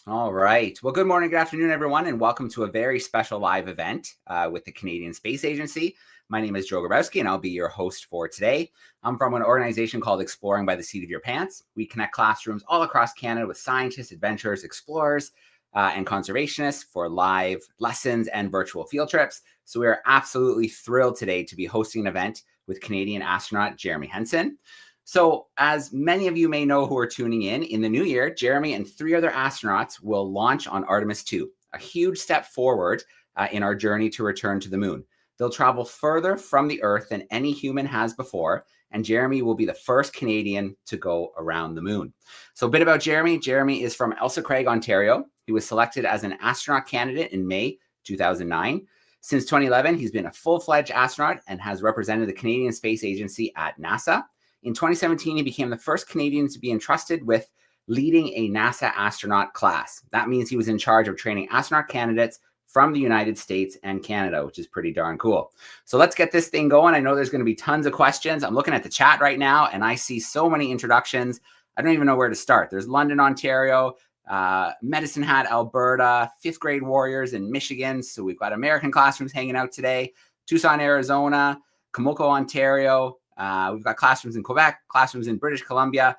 All right. Well, good morning, good afternoon, everyone, and welcome to a very special live event with the Canadian Space Agency. My name is Joe Grabowski, and I'll be your host for today. I'm from an organization called Exploring by the Seat of Your Pants. We connect classrooms all across Canada with scientists, adventurers, explorers, and conservationists for live lessons and virtual field trips. So we are absolutely thrilled today to be hosting an event with Canadian astronaut Jeremy Hansen. So as many of you may know who are tuning in the new year, Jeremy and 3 other astronauts will launch on Artemis 2, a huge step forward in our journey to return to the moon. They'll travel further from the Earth than any human has before, and Jeremy will be the first Canadian to go around the moon. So a bit about Jeremy. Jeremy is from Ailsa Craig, Ontario. He was selected as an astronaut candidate in May 2009. Since 2011, he's been a full-fledged astronaut and has represented the Canadian Space Agency at NASA. In 2017, he became the first Canadian to be entrusted with leading a NASA astronaut class. That means he was in charge of training astronaut candidates from the United States and Canada, which is pretty darn cool. So let's get this thing going. I know there's going to be tons of questions. I'm looking at the chat right now, and I see so many introductions. I don't even know where to start. There's London, Ontario, Medicine Hat, Alberta, 5th grade warriors in Michigan. So we've got American classrooms hanging out today. Tucson, Arizona, Comoco, Ontario. We've got classrooms in Quebec, classrooms in British Columbia.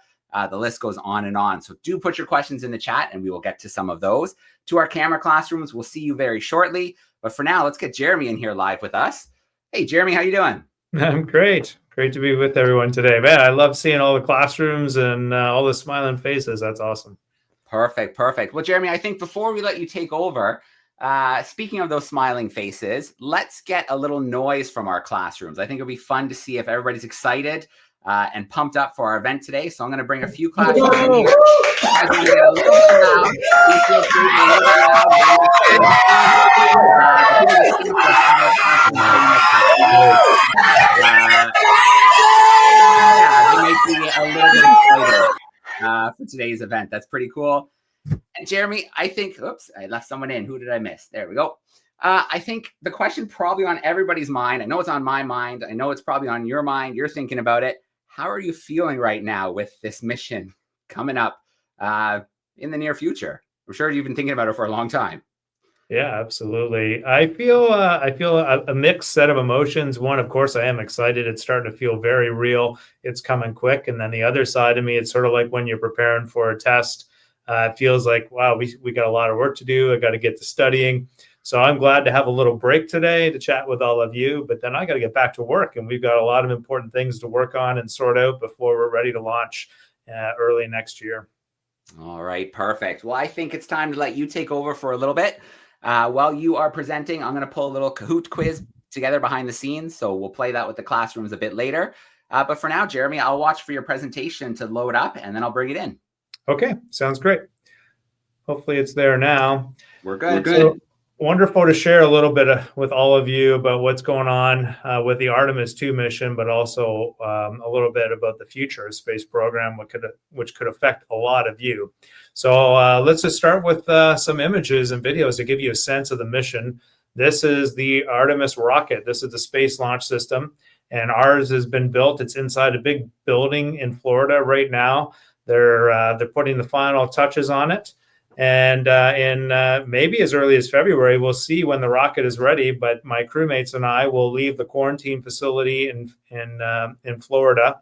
The list goes on and on. So do put your questions in the chat and we will get to some of those. To our camera classrooms, we'll see you very shortly. But for now, let's get Jeremy in here live with us. Hey, Jeremy, how you doing? I'm great. Great to be with everyone today. Man, I love seeing all the classrooms and all the smiling faces. That's awesome. Perfect, perfect. Well, Jeremy, I think before we let you take over, speaking of those smiling faces, let's get a little noise from our classrooms. I think it'll be fun to see if everybody's excited and pumped up for our event today. So I'm going to bring a few classrooms in here. I'm going to get a little bit loud. Please feel free to be a little bit loud. They make me a little bit excited for today's event. That's pretty cool. And Jeremy, I think, oops, I left someone in. Who did I miss? There we go. I think the question probably on everybody's mind, I know it's on my mind. I know it's probably on your mind. You're thinking about it. How are you feeling right now with this mission coming up in the near future? I'm sure you've been thinking about it for a long time. Yeah, absolutely. I feel a mixed set of emotions. One, of course, I am excited. It's starting to feel very real. It's coming quick. And then the other side of me, it's sort of like when you're preparing for a test. It feels like, wow, we got a lot of work to do. I got to get to studying. So I'm glad to have a little break today to chat with all of you. But then I got to get back to work. And we've got a lot of important things to work on and sort out before we're ready to launch early next year. All right, perfect. Well, I think it's time to let you take over for a little bit. While you are presenting, I'm going to pull a little Kahoot quiz together behind the scenes. So we'll play that with the classrooms a bit later. But for now, Jeremy, I'll watch for your presentation to load up and then I'll bring it in. Okay, sounds great. Hopefully it's there now. We're good. So, wonderful to share a little bit with all of you about what's going on with the Artemis 2 mission, but also a little bit about the future of space program, which could affect a lot of you. So let's just start with some images and videos to give you a sense of the mission. This is the Artemis rocket. This is the Space Launch System, and ours has been built. It's inside a big building in Florida right now. They're putting the final touches on it. And in maybe as early as February, we'll see when the rocket is ready. But my crewmates and I will leave the quarantine facility in Florida.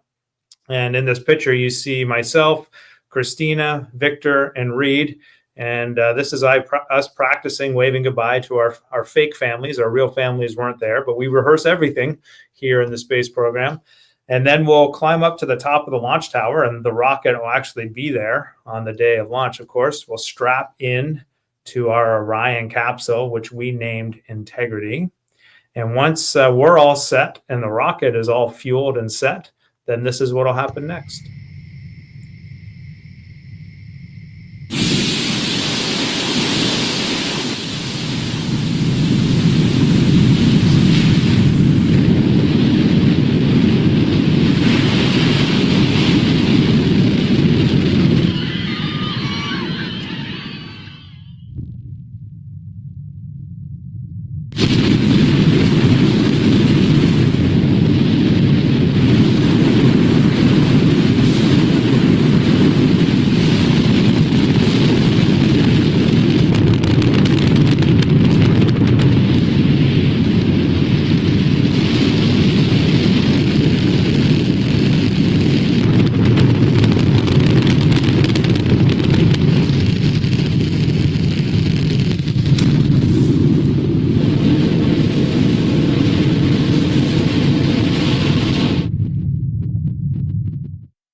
And in this picture, you see myself, Christina, Victor, and Reed. And this is us practicing waving goodbye to our fake families. Our real families weren't there, but we rehearse everything here in the space program. And then we'll climb up to the top of the launch tower, and the rocket will actually be there on the day of launch, of course. We'll strap in to our Orion capsule, which we named Integrity. And once we're all set and the rocket is all fueled and set, then this is what will happen next.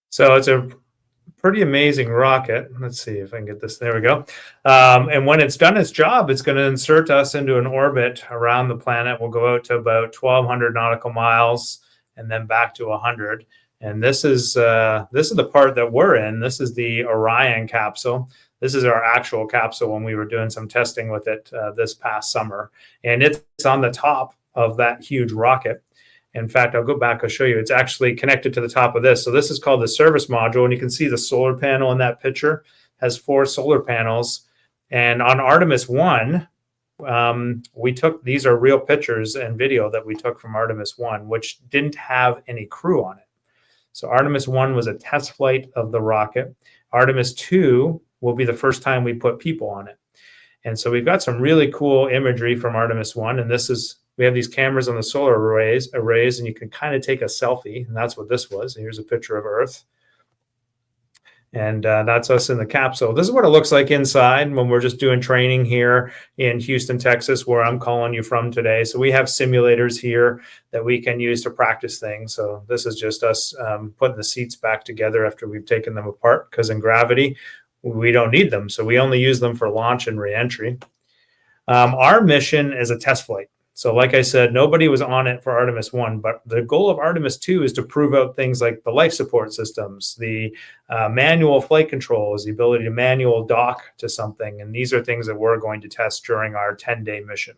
So it's a pretty amazing rocket. Let's see if I can get this. There we go. And when it's done its job, it's going to insert us into an orbit around the planet. We'll go out to about 1,200 nautical miles and then back to 100. And this is the part that we're in. This is the Orion capsule. This is our actual capsule when we were doing some testing with it this past summer. And it's on the top of that huge rocket. In fact, I'll go back, I'll show you. It's actually connected to the top of this. So this is called the service module. And you can see the solar panel in that picture has 4 solar panels. And on Artemis 1, these are real pictures and video that we took from Artemis 1, which didn't have any crew on it. So Artemis 1 was a test flight of the rocket. Artemis 2 will be the first time we put people on it. And so we've got some really cool imagery from Artemis 1. And we have these cameras on the solar arrays, and you can kind of take a selfie. And that's what this was. Here's a picture of Earth. And that's us in the capsule. This is what it looks like inside when we're just doing training here in Houston, Texas, where I'm calling you from today. So we have simulators here that we can use to practice things. So this is just us putting the seats back together after we've taken them apart, because in gravity, we don't need them. So we only use them for launch and reentry. Our mission is a test flight. So like I said, nobody was on it for Artemis 1, but the goal of Artemis 2 is to prove out things like the life support systems, the manual flight controls, the ability to manual dock to something. And these are things that we're going to test during our 10-day mission.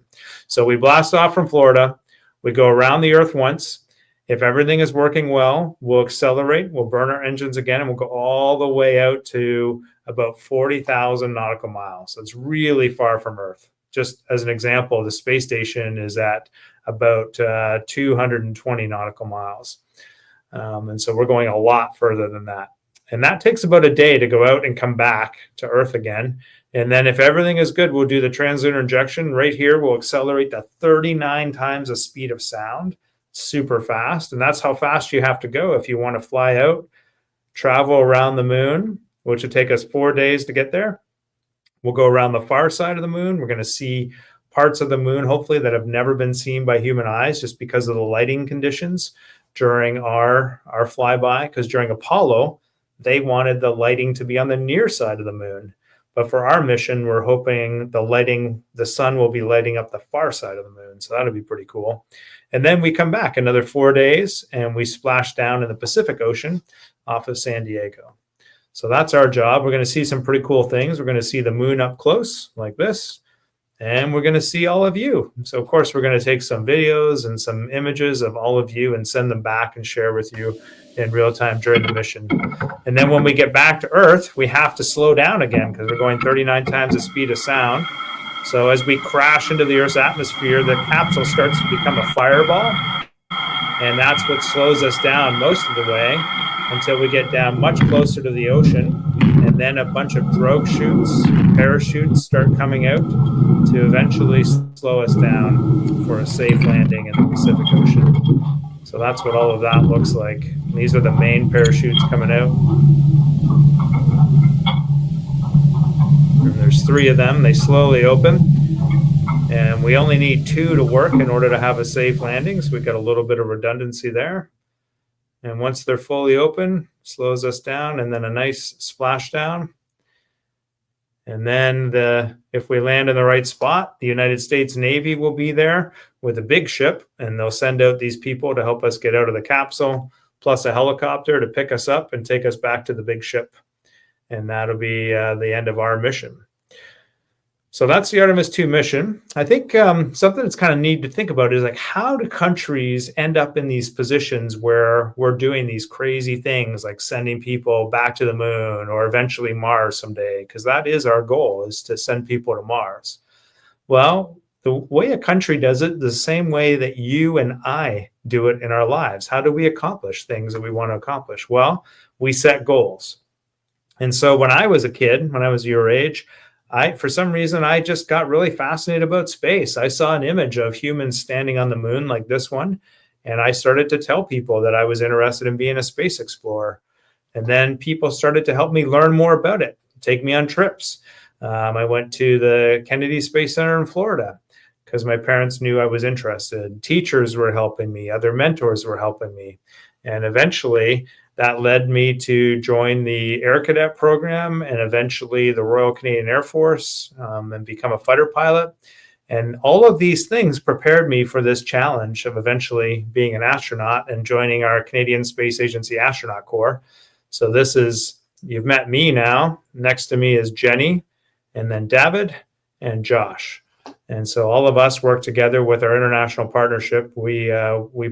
So we blast off from Florida. We go around the Earth once. If everything is working well, we'll accelerate. We'll burn our engines again, and we'll go all the way out to about 40,000 nautical miles. So it's really far from Earth. Just as an example, the space station is at about 220 nautical miles. And so we're going a lot further than that. And that takes about a day to go out and come back to Earth again. And then if everything is good, we'll do the translunar injection. Right here, we'll accelerate to 39 times the speed of sound. Super fast. And that's how fast you have to go if you want to fly out, travel around the moon, which would take us 4 days to get there. We'll go around the far side of the moon. We're going to see parts of the moon, hopefully, that have never been seen by human eyes just because of the lighting conditions during our flyby. Because during Apollo, they wanted the lighting to be on the near side of the moon. But for our mission, we're hoping the sun will be lighting up the far side of the moon. So that'll be pretty cool. And then we come back another 4 days, and we splash down in the Pacific Ocean off of San Diego. So that's our job. We're going to see some pretty cool things. We're going to see the moon up close like this, and we're going to see all of you. So, of course, we're going to take some videos and some images of all of you and send them back and share with you in real time during the mission. And then when we get back to Earth, we have to slow down again because we're going 39 times the speed of sound. So as we crash into the Earth's atmosphere, the capsule starts to become a fireball, and that's what slows us down most of the way until we get down much closer to the ocean, and then a bunch of drogue chutes, parachutes start coming out to eventually slow us down for a safe landing in the Pacific Ocean. So that's what all of that looks like. These are the main parachutes coming out. And There's 3 of them. They slowly open, and we only need 2 to work in order to have a safe landing. So we've got a little bit of redundancy there. And once they're fully open, slows us down, and then a nice splashdown. And then if we land in the right spot, the United States Navy will be there with a big ship, and they'll send out these people to help us get out of the capsule, plus a helicopter to pick us up and take us back to the big ship. And that'll be the end of our mission. So that's the Artemis 2 mission. I think something that's kind of neat to think about is like, how do countries end up in these positions where we're doing these crazy things like sending people back to the moon or eventually Mars someday? Because that is our goal, is to send people to Mars. Well, the way a country does it, the same way that you and I do it in our lives. How do we accomplish things that we want to accomplish? Well, we set goals. And so when I was a kid, when I was your age, for some reason, I just got really fascinated about space. I saw an image of humans standing on the moon like this one, and I started to tell people that I was interested in being a space explorer. And then people started to help me learn more about it, take me on trips. I went to the Kennedy Space Center in Florida because my parents knew I was interested. Teachers were helping me. Other mentors were helping me. And eventually, that led me to join the Air Cadet program and eventually the Royal Canadian Air Force and become a fighter pilot. And all of these things prepared me for this challenge of eventually being an astronaut and joining our Canadian Space Agency Astronaut Corps. So this is, you've met me now. Next to me is Jenny, and then David and Josh. And so all of us work together with our international partnership. We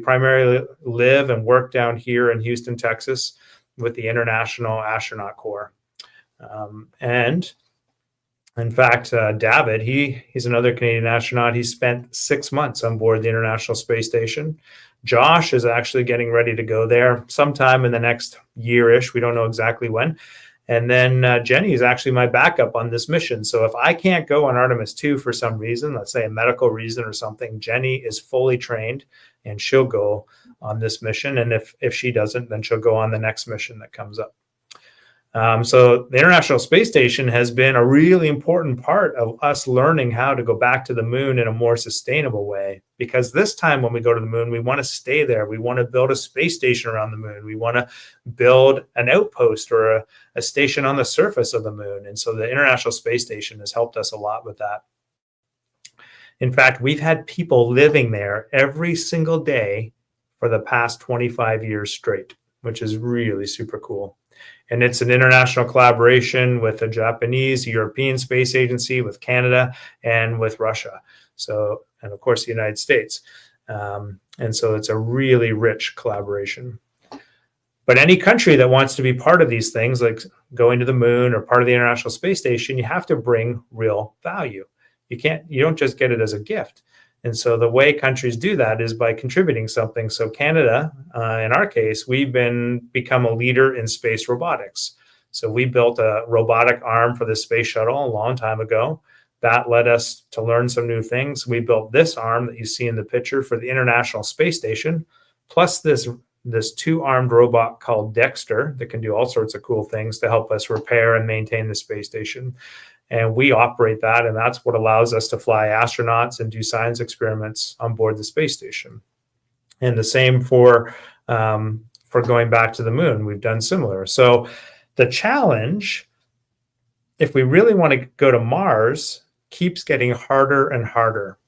primarily live and work down here in Houston, Texas, with the International Astronaut Corps. And in fact, David, he's another Canadian astronaut. He spent 6 months on board the International Space Station. Josh is actually getting ready to go there sometime in the next year-ish. We don't know exactly when. And then Jenny is actually my backup on this mission. So if I can't go on Artemis 2 for some reason, let's say a medical reason or something, Jenny is fully trained and she'll go on this mission. And if she doesn't, then she'll go on the next mission that comes up. So the International Space Station has been a really important part of us learning how to go back to the moon in a more sustainable way. Because this time when we go to the moon, we want to stay there. We want to build a space station around the moon. We want to build an outpost or a station on the surface of the moon. And so the International Space Station has helped us a lot with that. In fact, we've had people living there every single day for the past 25 years straight, which is really super cool. And it's an international collaboration with the Japanese, European Space Agency, with Canada, and with Russia. So, and of course, the United States. And so it's a really rich collaboration. But any country that wants to be part of these things, like going to the moon or part of the International Space Station, you have to bring real value. You don't just get it as a gift. And so the way countries do that is by contributing something. So Canada, in our case, we've become a leader in space robotics. So we built a robotic arm for the space shuttle a long time ago. That led us to learn some new things. We built this arm that you see in the picture for the International Space Station, plus this 2-armed robot called Dexter that can do all sorts of cool things to help us repair and maintain the space station. And we operate that, and that's what allows us to fly astronauts and do science experiments on board the space station. And the same for going back to the moon. We've done similar. So the challenge, if we really want to go to Mars, keeps getting harder and harder.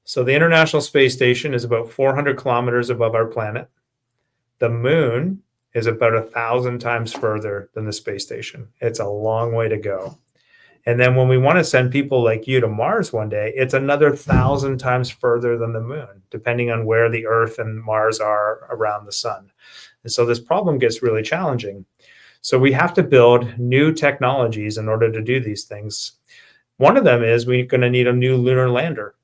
So the International Space Station is about 400 kilometers above our planet. The moon is about 1,000 times further than the space station. It's a long way to go. And then when we want to send people like you to Mars one day, it's another 1,000 times further than the moon, depending on where the Earth and Mars are around the sun. And so this problem gets really challenging. So we have to build new technologies in order to do these things. One of them is we're going to need a new lunar lander.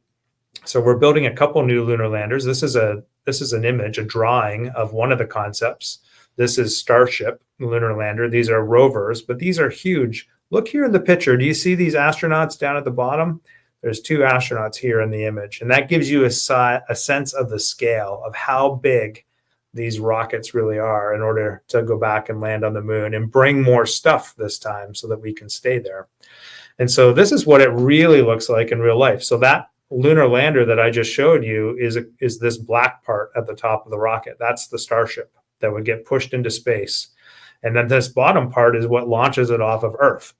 So we're building a couple new lunar landers. This is an image, a drawing of one of the concepts. This is Starship, the lunar lander. These are rovers, but these are huge. Look here in the picture. Do you see these astronauts down at the bottom? There's 2 astronauts here in the image. And that gives you a sense of the scale of how big these rockets really are in order to go back and land on the moon and bring more stuff this time so that we can stay there. And so this is what it really looks like in real life. So that lunar lander that I just showed you is this black part at the top of the rocket. That's the Starship that would get pushed into space. And then this bottom part is what launches it off of Earth.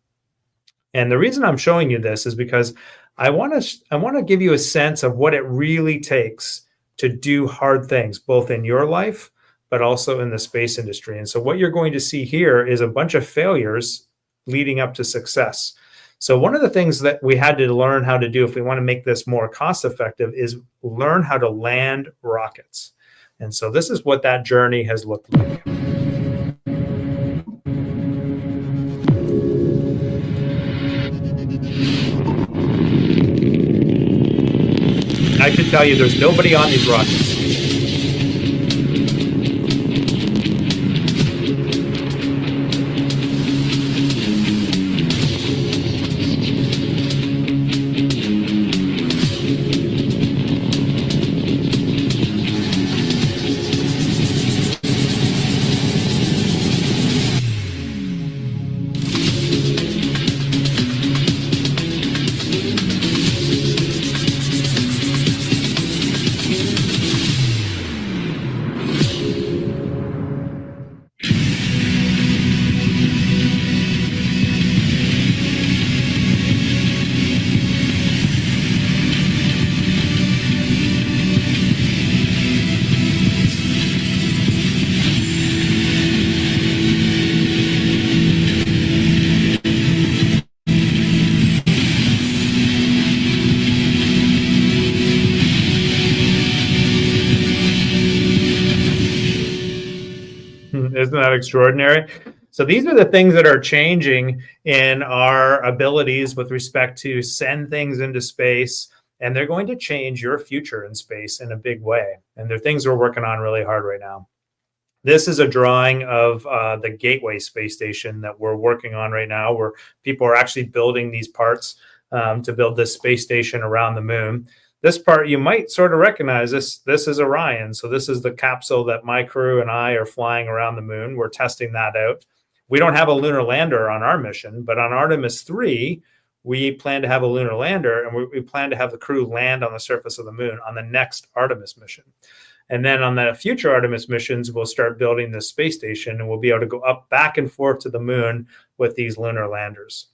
And the reason I'm showing you this is because I want to give you a sense of what it really takes to do hard things, both in your life, but also in the space industry. And so what you're going to see here is a bunch of failures leading up to success. So one of the things that we had to learn how to do if we want to make this more cost effective is learn how to land rockets. And so this is what that journey has looked like. I should tell you, there's nobody on these rockets. Isn't that extraordinary? So these are the things that are changing in our abilities with respect to send things into space, and they're going to change your future in space in a big way. And they're things we're working on really hard right now. This is a drawing of the Gateway space station that we're working on right now, where people are actually building these parts to build this space station around the moon. This part you might sort of recognize. This is Orion. So this is the capsule that my crew and I are flying around the moon. We're testing that out. We don't have a lunar lander on our mission, but on Artemis 3, we plan to have a lunar lander, and we plan to have the crew land on the surface of the moon on the next Artemis mission. And then on the future Artemis missions, we'll start building this space station, and we'll be able to go up back and forth to the moon with these lunar landers.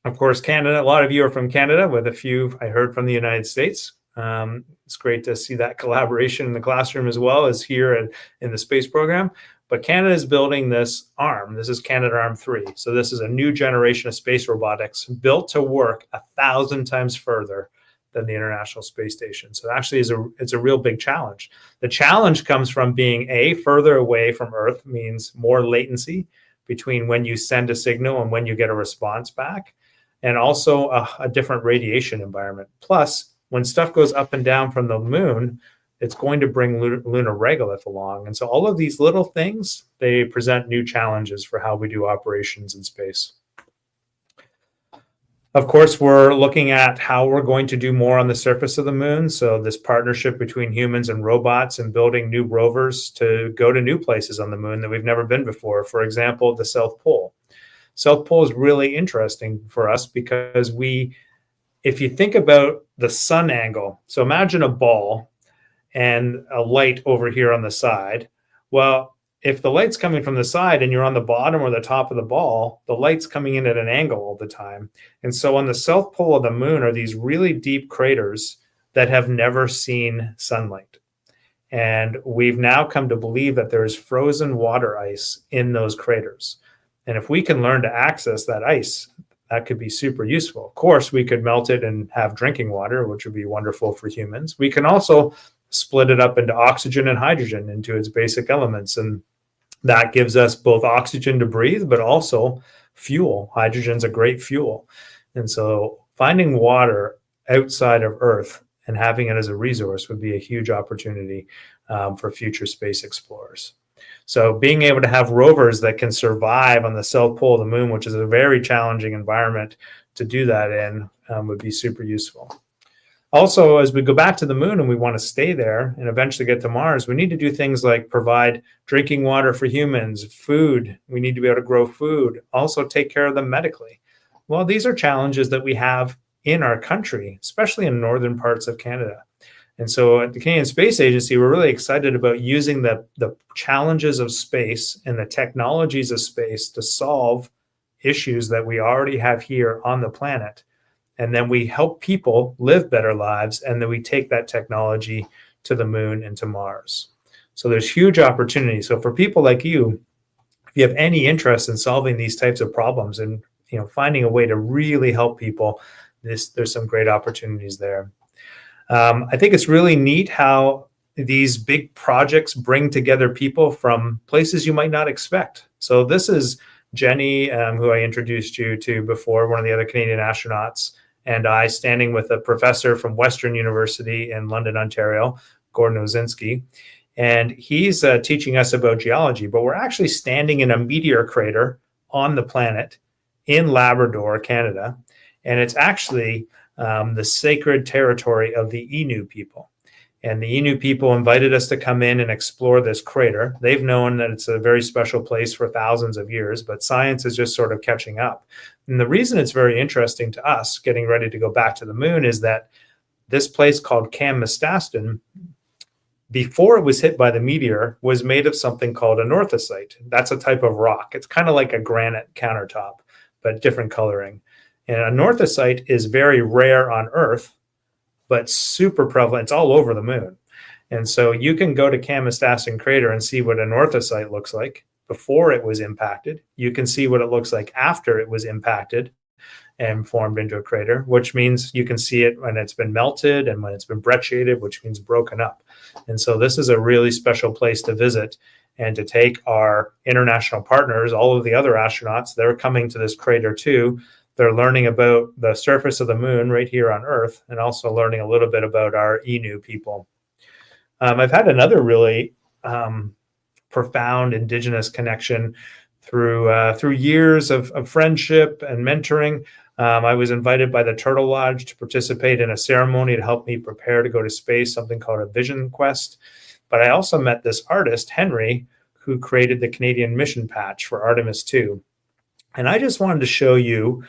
Of course, Canada, a lot of you are from Canada, with a few I heard from the United States. It's great to see that collaboration in the classroom as well as here in the space program. But Canada is building this arm. This is Canadarm3. So this is a new generation of space robotics built to work 1,000 times further than the International Space Station. So actually it's a real big challenge. The challenge comes from being further away from Earth, means more latency between when you send a signal and when you get a response back, and also a different radiation environment. Plus, when stuff goes up and down from the moon, it's going to bring lunar regolith along. And so all of these little things, they present new challenges for how we do operations in space. Of course, we're looking at how we're going to do more on the surface of the moon. So this partnership between humans and robots and building new rovers to go to new places on the moon that we've never been before. For example, the South Pole. South Pole is really interesting for us because if you think about the sun angle, so imagine a ball and a light over here on the side. Well, if the light's coming from the side and you're on the bottom or the top of the ball, the light's coming in at an angle all the time. And so on the south pole of the moon are these really deep craters that have never seen sunlight. And we've now come to believe that there's frozen water ice in those craters. And if we can learn to access that ice, that could be super useful. Of course, we could melt it and have drinking water, which would be wonderful for humans. We can also split it up into oxygen and hydrogen into its basic elements. And that gives us both oxygen to breathe, but also fuel. Hydrogen's a great fuel. And so finding water outside of Earth and having it as a resource would be a huge opportunity for future space explorers. So being able to have rovers that can survive on the south pole of the moon, which is a very challenging environment to do that in, would be super useful. Also, as we go back to the moon and we want to stay there and eventually get to Mars, we need to do things like provide drinking water for humans, food. We need to be able to grow food, also take care of them medically. Well, these are challenges that we have in our country, especially in northern parts of Canada. And so at the Canadian Space Agency, we're really excited about using the challenges of space and the technologies of space to solve issues that we already have here on the planet. And then we help people live better lives, and then we take that technology to the moon and to Mars. So there's huge opportunities. So for people like you, if you have any interest in solving these types of problems and finding a way to really help people, there's some great opportunities there. I think it's really neat how these big projects bring together people from places you might not expect. So this is Jenny, who I introduced you to before, one of the other Canadian astronauts, and I standing with a professor from Western University in London, Ontario, Gordon Osinski. And he's teaching us about geology, but we're actually standing in a meteor crater on the planet in Labrador, Canada. And it's actually the sacred territory of the Innu people. And the Innu people invited us to come in and explore this crater. They've known that it's a very special place for thousands of years, but science is just sort of catching up. And the reason it's very interesting to us getting ready to go back to the moon is that this place called Cam-Mistastin, before it was hit by the meteor, was made of something called anorthosite. That's a type of rock. It's kind of like a granite countertop, but different coloring. And anorthosite is very rare on Earth, but super prevalent. It's all over the moon. And so you can go to Cam-Mistastin crater and see what anorthosite looks like before it was impacted. You can see what it looks like after it was impacted and formed into a crater, which means you can see it when it's been melted and when it's been brecciated, which means broken up. And so this is a really special place to visit and to take our international partners, all of the other astronauts. They're coming to this crater too. They're learning about the surface of the moon right here on Earth, and also learning a little bit about our Innu people. I've had another really profound Indigenous connection through years of friendship and mentoring. I was invited by the Turtle Lodge to participate in a ceremony to help me prepare to go to space, something called a Vision Quest. But I also met this artist, Henry, who created the Canadian mission patch for Artemis 2. And I just wanted to show you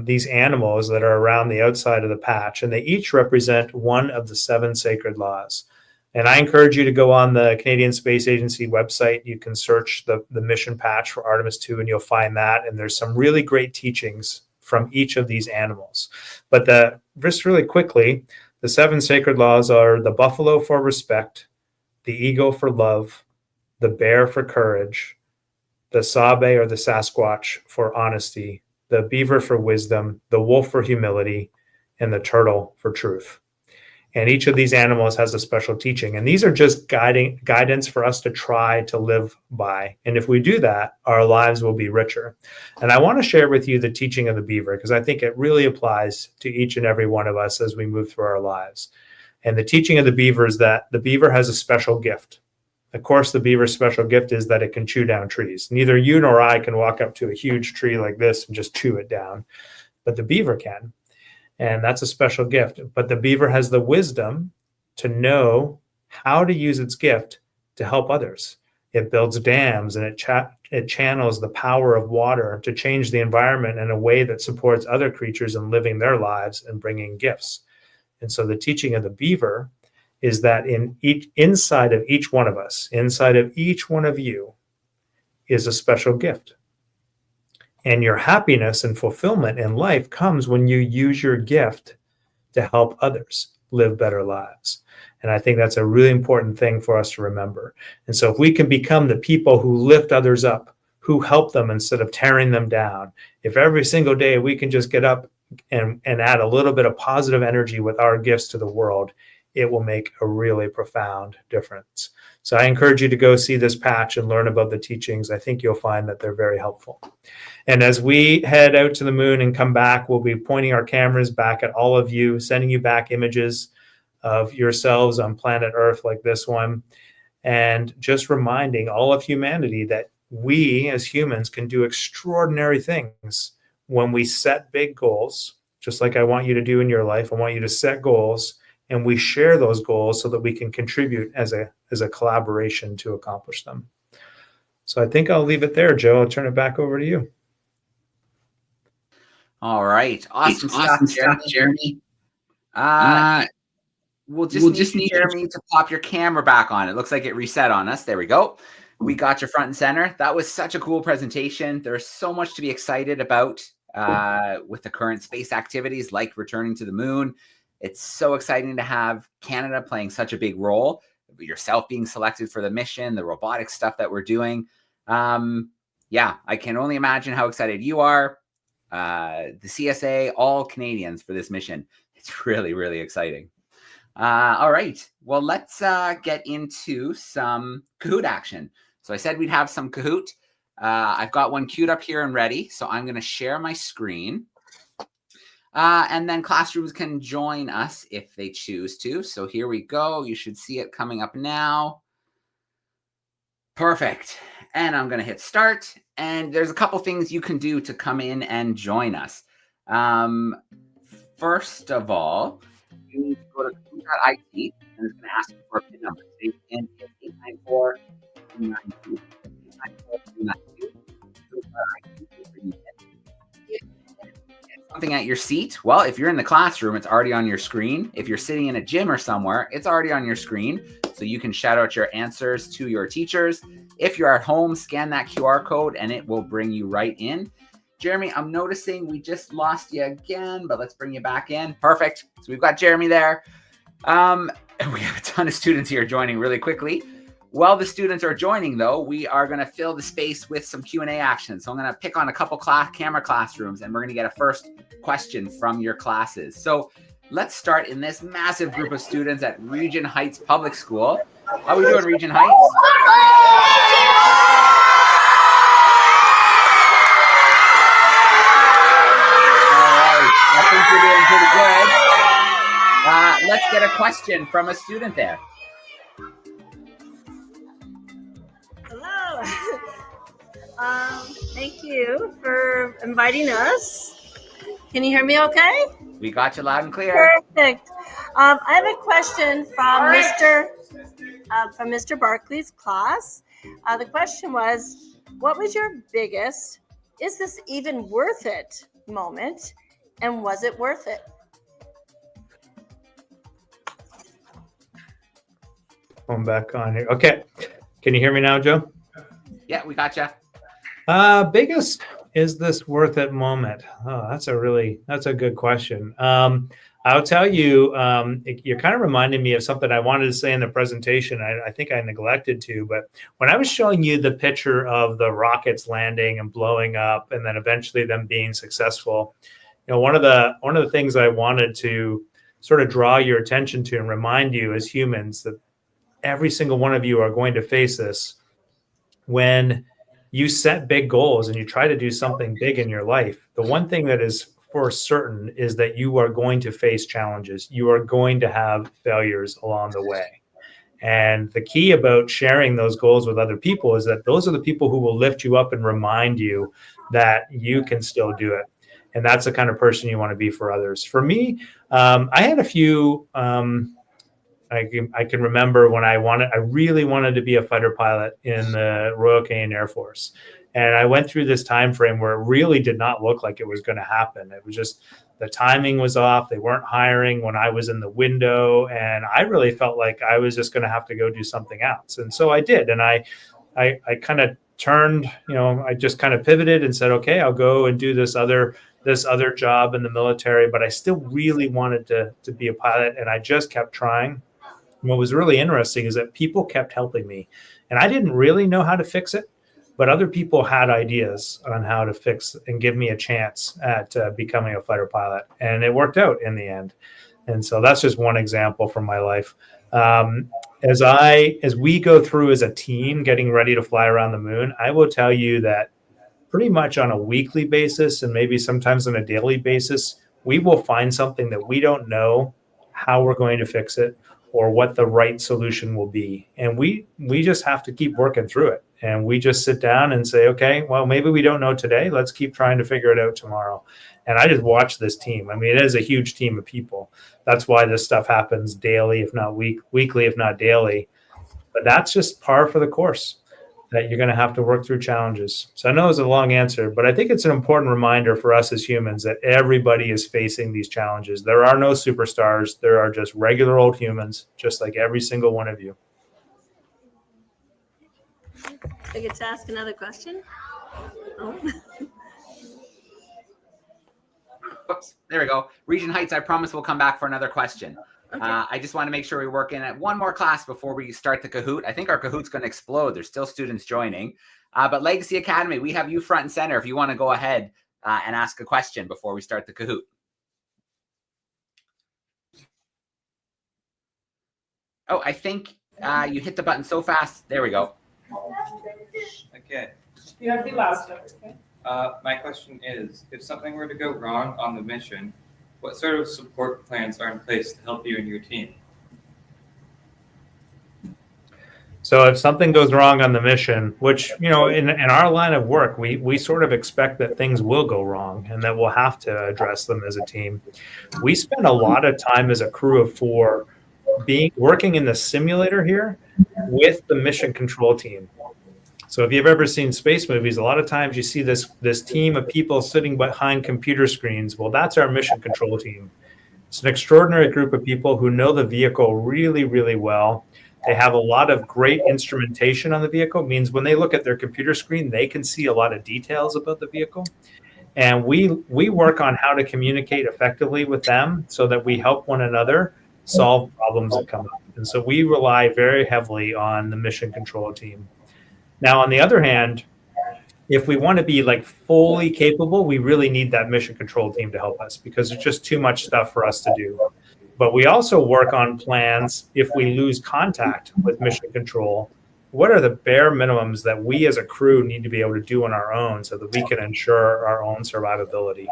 these animals that are around the outside of the patch, and they each represent one of the 7 sacred laws. And I encourage you to go on the Canadian Space Agency website. You can search the mission patch for Artemis 2, and you'll find that. And there's some really great teachings from each of these animals. But just really quickly, the 7 sacred laws are the buffalo for respect, the eagle for love, the bear for courage, the sabe or the Sasquatch for honesty, the beaver for wisdom, the wolf for humility, and the turtle for truth. And each of these animals has a special teaching. And these are just guidance for us to try to live by. And if we do that, our lives will be richer. And I want to share with you the teaching of the beaver, because I think it really applies to each and every one of us as we move through our lives. And the teaching of the beaver is that the beaver has a special gift. Of course, the beaver's special gift is that it can chew down trees. Neither you nor I can walk up to a huge tree like this and just chew it down, but the beaver can. And that's a special gift. But the beaver has the wisdom to know how to use its gift to help others. It builds dams, and it channels the power of water to change the environment in a way that supports other creatures in living their lives and bringing gifts. And so the teaching of the beaver is that inside of each one of us, inside of each one of you, is a special gift. And your happiness and fulfillment in life comes when you use your gift to help others live better lives. And I think that's a really important thing for us to remember. And so if we can become the people who lift others up, who help them instead of tearing them down, if every single day we can just get up and add a little bit of positive energy with our gifts to the world, it will make a really profound difference. So I encourage you to go see this patch and learn about the teachings. I think you'll find that they're very helpful. And as we head out to the moon and come back, we'll be pointing our cameras back at all of you, sending you back images of yourselves on planet Earth like this one, and just reminding all of humanity that we as humans can do extraordinary things when we set big goals, just like I want you to do in your life. I want you to set goals, and we share those goals so that we can contribute as a collaboration to accomplish them. So I think I'll leave it there, Joe. I'll turn it back over to you. All right. Awesome stuff, Jeremy. We'll just need Jeremy to pop your camera back on. It looks like it reset on us. There we go. We got you front and center. That was such a cool presentation. There's so much to be excited about with the current space activities like returning to the moon. It's so exciting to have Canada playing such a big role, yourself being selected for the mission, the robotics stuff that we're doing. Yeah, I can only imagine how excited you are, the CSA, all Canadians for this mission. It's really, really exciting. All right, well, let's get into some Kahoot action. So I said we'd have some Kahoot. I've got one queued up here and ready, so I'm going to share my screen. And then classrooms can join us if they choose to. So here we go. You should see it coming up now. Perfect. And I'm going to hit start. And there's a couple things you can do to come in and join us. First of all, you need to go to Kahoot.it and it's going to ask you for a PIN number. So you can hit 894 292 something at your seat. Well, if you're in the classroom, it's already on your screen. If you're sitting in a gym or somewhere, it's already on your screen. So you can shout out your answers to your teachers. If you're at home, scan that QR code and it will bring you right in. Jeremy, I'm noticing we just lost you again, but let's bring you back in. Perfect. So we've got Jeremy there. We have a ton of students here joining really quickly. While the students are joining, though, we are going to fill the space with some Q&A action. So I'm going to pick on a couple camera classrooms, and we're going to get a first question from your classes. So let's start in this massive group of students at Regent Heights Public School. How are we doing, Regent Heights? All right, I think you're doing pretty good. Let's get a question from a student there. Thank you for inviting us. Can you hear me okay? We got you loud and clear. Perfect. I have a question from Mr. Barkley's class. The question was, what was your biggest, is this even worth it moment? And was it worth it? I'm back on here. Okay. Can you hear me now, Joe? Yeah, we got you. Biggest, is this worth it moment? Oh, that's a good question. I'll tell you, you're kind of reminding me of something I wanted to say in the presentation. I think I neglected to, but when I was showing you the picture of the rockets landing and blowing up and then eventually them being successful, you know, one of the things I wanted to sort of draw your attention to and remind you as humans that every single one of you are going to face this when you set big goals and you try to do something big in your life. The one thing that is for certain is that you are going to face challenges. You are going to have failures along the way. And the key about sharing those goals with other people is that those are the people who will lift you up and remind you that you can still do it. And that's the kind of person you want to be for others. For me, I had a few, I can remember when I really wanted to be a fighter pilot in the Royal Canadian Air Force. And I went through this time frame where it really did not look like it was going to happen. It was just the timing was off. They weren't hiring when I was in the window. And I really felt like I was just going to have to go do something else. And so I did. And I kind of turned, I just kind of pivoted and said, okay, I'll go and do this other job in the military. But I still really wanted to be a pilot. And I just kept trying. And what was really interesting is that people kept helping me. And I didn't really know how to fix it. But other people had ideas on how to fix and give me a chance at becoming a fighter pilot. And it worked out in the end. And so that's just one example from my life. As we go through as a team getting ready to fly around the moon, I will tell you that pretty much on a weekly basis and maybe sometimes on a daily basis, we will find something that we don't know how we're going to fix it or what the right solution will be. And we just have to keep working through it. And we just sit down and say, okay, well, maybe we don't know today. Let's keep trying to figure it out tomorrow. And I just watch this team. I mean, it is a huge team of people. That's why this stuff happens daily, if not weekly, if not daily. But that's just par for the course. that you're going to have to work through challenges. So I know it's a long answer, but I think it's an important reminder for us as humans that everybody is facing these challenges. There are no superstars. There are just regular old humans, just like every single one of you. I get to ask another question? Oh. Oops, there we go. Region Heights, I promise we'll come back for another question. Okay. I just want to make sure we work in at one more class before we start the Kahoot. I think our Kahoot's going to explode. There's still students joining. But Legacy Academy, we have you front and center if you want to go ahead and ask a question before we start the Kahoot. Oh, I think you hit the button so fast. There we go. Okay. You have to be louder. Okay? My question is, if something were to go wrong on the mission, what sort of support plans are in place to help you and your team? So if something goes wrong on the mission, which, you know, in our line of work, we sort of expect that things will go wrong and that we'll have to address them as a team. We spend a lot of time as a crew of 4 working in the simulator here with the mission control team. So if you've ever seen space movies, a lot of times you see this team of people sitting behind computer screens. Well, that's our mission control team. It's an extraordinary group of people who know the vehicle really, really well. They have a lot of great instrumentation on the vehicle. It means when they look at their computer screen, they can see a lot of details about the vehicle. And we work on how to communicate effectively with them so that we help one another solve problems that come up. And so we rely very heavily on the mission control team. Now, on the other hand, if we want to be like fully capable, we really need that mission control team to help us because there's just too much stuff for us to do. But we also work on plans if we lose contact with mission control. What are the bare minimums that we as a crew need to be able to do on our own so that we can ensure our own survivability?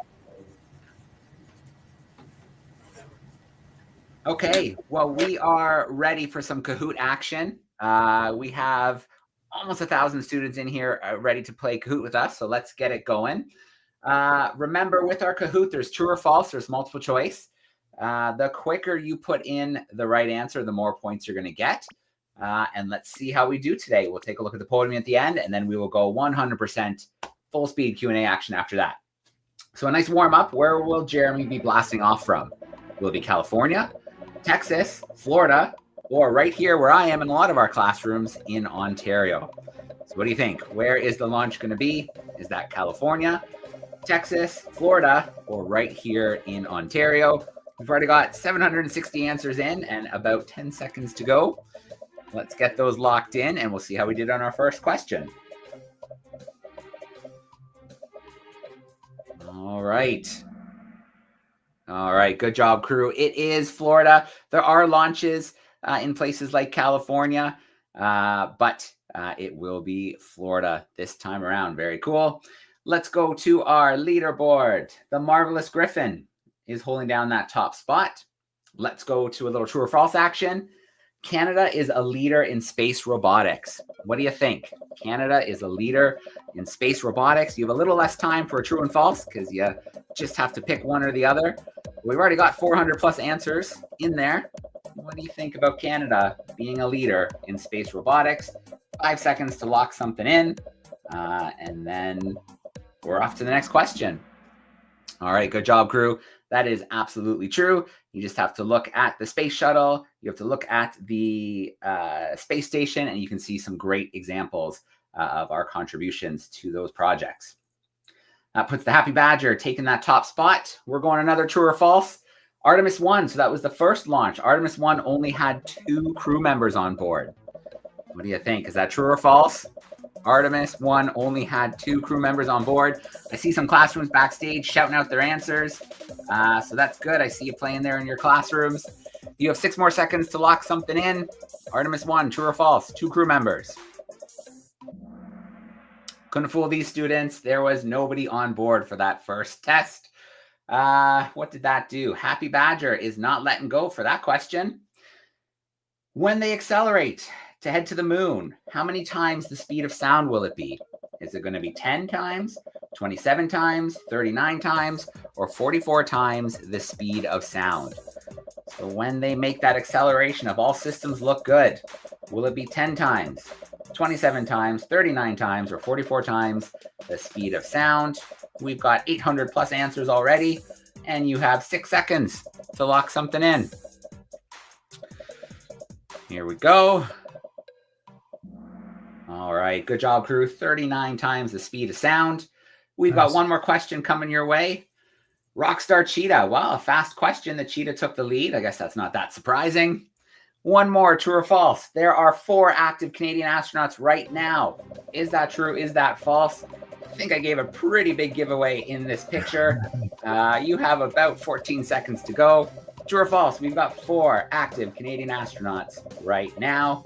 Okay, well, we are ready for some Kahoot action. We have almost 1,000 students in here ready to play Kahoot with us, so let's get it going. Remember, with our Kahoot, there's true or false, there's multiple choice. The quicker you put in the right answer, the more points you're going to get. And let's see how we do today. We'll take a look at the podium at the end, and then we will go 100% full speed Q&A action after that. So a nice warm up. Where will Jeremy be blasting off from? Will it be California, Texas, Florida, or right here where I am in a lot of our classrooms in Ontario? So what do you think? Where is the launch going to be? Is that California, Texas, Florida, or right here in Ontario? We've already got 760 answers in and about 10 seconds to go. Let's get those locked in and we'll see how we did on our first question. All right. All right. Good job, crew. It is Florida. There are launches in places like California, but it will be Florida this time around. Very cool. Let's go to our leaderboard. The Marvelous Griffin is holding down that top spot. Let's go to a little true or false action. Canada is a leader in space robotics. What do you think? Canada is a leader in space robotics. You have a little less time for a true and false because you just have to pick one or the other. We've already got 400 plus answers in there. What do you think about Canada being a leader in space robotics? 5 seconds to lock something in, and then we're off to the next question. All right, good job, crew. That is absolutely true. You just have to look at the space shuttle. You have to look at the space station, and you can see some great examples of our contributions to those projects. That puts the Happy Badger taking that top spot. We're going another true or false. Artemis 1, so that was the first launch. Artemis 1 only had 2 crew members on board. What do you think? Is that true or false? Artemis 1 only had 2 crew members on board. I see some classrooms backstage shouting out their answers. So that's good. I see you playing there in your classrooms. You have 6 more seconds to lock something in. Artemis 1, true or false? 2 crew members. Couldn't fool these students. There was nobody on board for that first test. What did that do? Happy Badger is not letting go for that question. When they accelerate to head to the moon, how many times the speed of sound will it be? Is it going to be 10 times, 27 times, 39 times, or 44 times the speed of sound? So when they make that acceleration, if all systems look good, will it be 10 times, 27 times, 39 times, or 44 times the speed of sound? We've got 800 plus answers already, and you have 6 seconds to lock something in. Here we go. All right, good job, crew. 39 times the speed of sound. We've got one more question coming your way. Rockstar Cheetah. Well, a fast question. The Cheetah took the lead. I guess that's not that surprising. One more, true or false? There are 4 active Canadian astronauts right now. Is that true? Is that false? I think I gave a pretty big giveaway in this picture. You have about 14 seconds to go. True or false? We've got 4 active Canadian astronauts right now.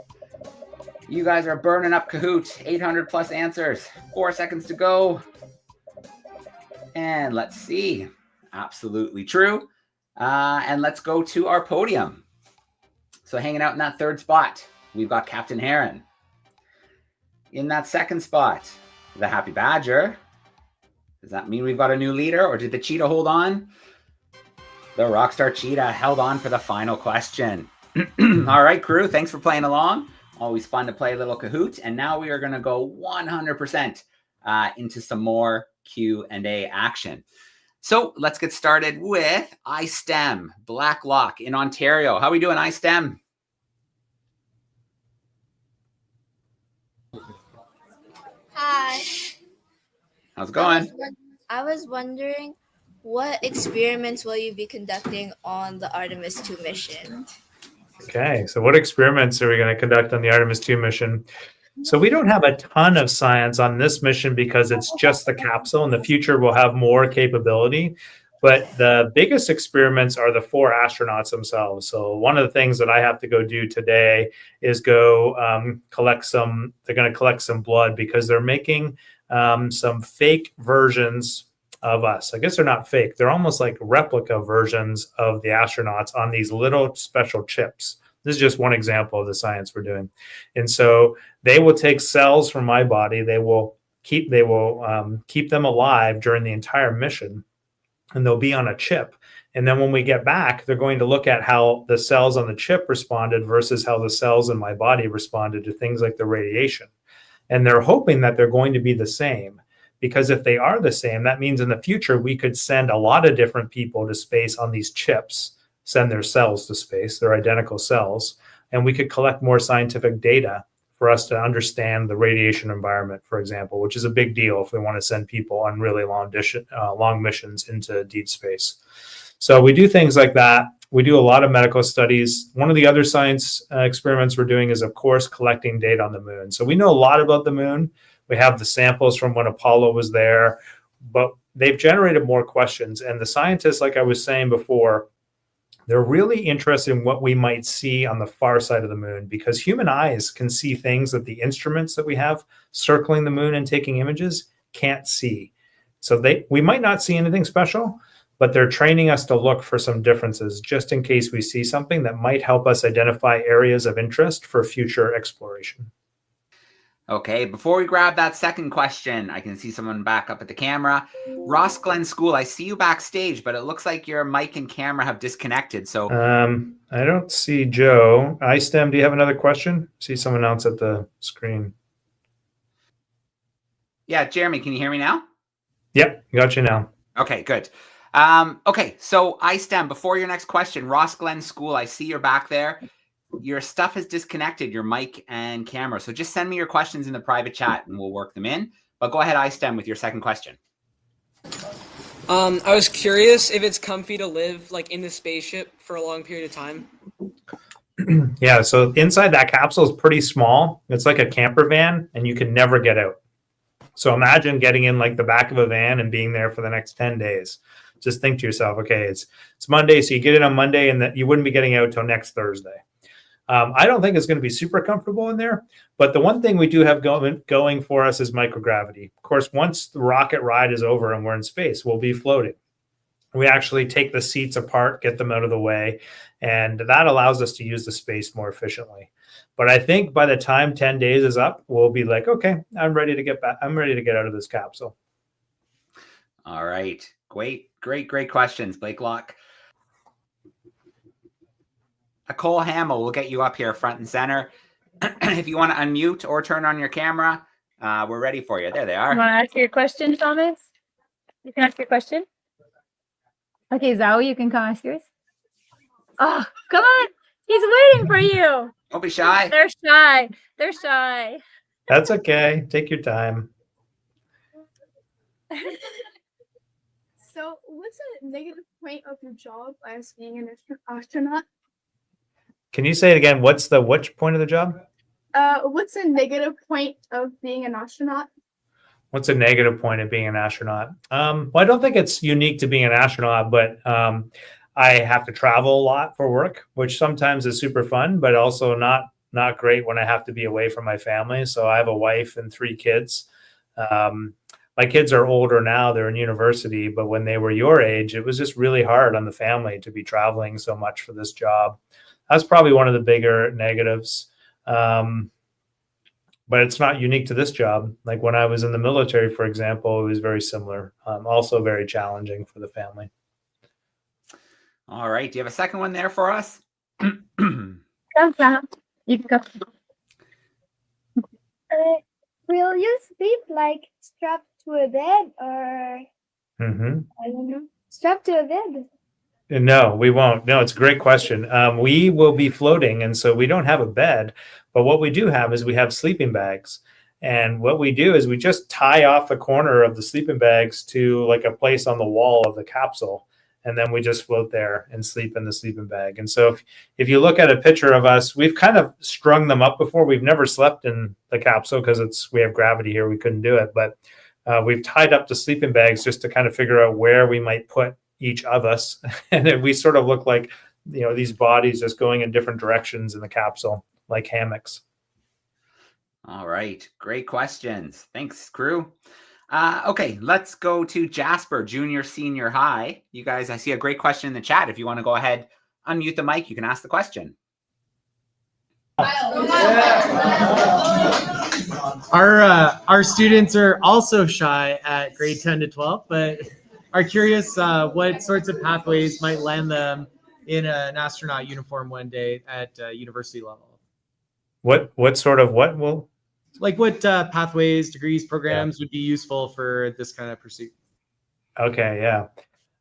You guys are burning up Kahoot. 800 plus answers. 4 seconds to go. And let's see. Absolutely true. And let's go to our podium. So hanging out in that 3rd spot, we've got Captain Heron. In that 2nd spot, the Happy Badger. Does that mean we've got a new leader, or did the Cheetah hold on? The Rockstar Cheetah held on for the final question. All right, crew, thanks for playing along. Always fun to play a little Kahoot. And now we are going to go 100% into some more Q&A action. So let's get started with iSTEM, Blacklock in Ontario. How are we doing, iSTEM? Hi. How's it going? I was wondering, what experiments will you be conducting on the Artemis 2 mission? Okay, so what experiments are we going to conduct on the Artemis 2 mission? So we don't have a ton of science on this mission because it's just the capsule. In the future, we'll have more capability. But the biggest experiments are the 4 astronauts themselves. So one of the things that I have to go do today is go collect some, they're going to collect some blood because they're making some fake versions of us. I guess they're not fake. They're almost like replica versions of the astronauts on these little special chips. This is just one example of the science we're doing. And so they will take cells from my body. They will keep them alive during the entire mission, and they'll be on a chip. And then when we get back, they're going to look at how the cells on the chip responded versus how the cells in my body responded to things like the radiation. And they're hoping that they're going to be the same, because if they are the same, that means in the future we could send a lot of different people to space on these chips, send their cells to space, their identical cells, and we could collect more scientific data for us to understand the radiation environment, for example, which is a big deal if we want to send people on really long missions into deep space. So we do things like that. We do a lot of medical studies. One of the other science experiments we're doing is, of course, collecting data on the moon. So we know a lot about the moon. We have the samples from when Apollo was there, but they've generated more questions. And the scientists, like I was saying before, they're really interested in what we might see on the far side of the moon, because human eyes can see things that the instruments that we have circling the moon and taking images can't see. So we might not see anything special, but they're training us to look for some differences just in case we see something that might help us identify areas of interest for future exploration. Okay, before we grab that second question, I can see someone back up at the camera. Ross Glen School, I see you backstage, but it looks like your mic and camera have disconnected. So I don't see Joe. iSTEM, do you have another question? See someone else at the screen. Yeah, Jeremy, can you hear me now? Yep, got you now. Okay, good. Okay, so iSTEM, before your next question, Ross Glen School, I see you're back there. Your stuff has disconnected, your mic and camera. So just send me your questions in the private chat and we'll work them in. But go ahead, iSTEM, with your second question. I was curious if it's comfy to live like in the spaceship for a long period of time. Yeah, so inside that capsule is pretty small. It's like a camper van and you can never get out. So imagine getting in like the back of a van and being there for the next 10 days. Just think to yourself, okay, it's Monday, so you get in on Monday and that you wouldn't be getting out till next Thursday. I don't think it's going to be super comfortable in there, but the one thing we do have going for us is microgravity. Of course, once the rocket ride is over and we're in space, we'll be floating. We actually take the seats apart, get them out of the way, and that allows us to use the space more efficiently. But I think by the time 10 days is up, we'll be like, okay, I'm ready to get back. I'm ready to get out of this capsule. All right. Great questions, Blake Locke. Cole Hamill will get you up here front and center. If you want to unmute or turn on your camera, we're ready for you. There they You are. want to ask your question, Thomas? You can ask your question. Okay, Zoe, you can come ask yours. Oh, come on. He's waiting for you. Don't be shy. They're shy. They're shy. That's okay. Take your time. So, what's a negative point of your job as being an astronaut? Can you say it again? What's the which point of the job? What's a negative point of being an astronaut? What's a negative point of being an astronaut? Well, I don't think it's unique to being an astronaut, but I have to travel a lot for work, which sometimes is super fun, but also not great when I have to be away from my family. So I have a wife and 3 kids. My kids are older now, they're in university, but when they were your age, it was just really hard on the family to be traveling so much for this job. That's probably one of the bigger negatives. But it's not unique to this job. Like when I was in the military, for example, it was very similar. Also very challenging for the family. All right. Do you have a second one there for us? Come, Sam. You can go. Will you sleep like strapped to a bed or I don't know, strapped to a bed? No, we won't. No, it's a great question. We will be floating, and so we don't have a bed. But what we do have is we have sleeping bags. And what we do is we just tie off the corner of the sleeping bags to like a place on the wall of the capsule. And then we just float there and sleep in the sleeping bag. And so if you look at a picture of us, we've kind of strung them up before. We've never slept in the capsule because we have gravity here. We couldn't do it. But we've tied up the sleeping bags just to kind of figure out where we might put each of us. And we sort of look like, these bodies just going in different directions in the capsule, like hammocks. All right. Great questions. Thanks, crew. Okay, let's go to Jasper, junior, senior high. You guys, I see a great question in the chat. If you want to go ahead, unmute the mic, you can ask the question. Our students are also shy at grade 10 to 12, but are curious what sorts of pathways might land them in an astronaut uniform one day at university level. What sort of what will? Like what pathways, degrees, programs would be useful for this kind of pursuit? Okay, yeah.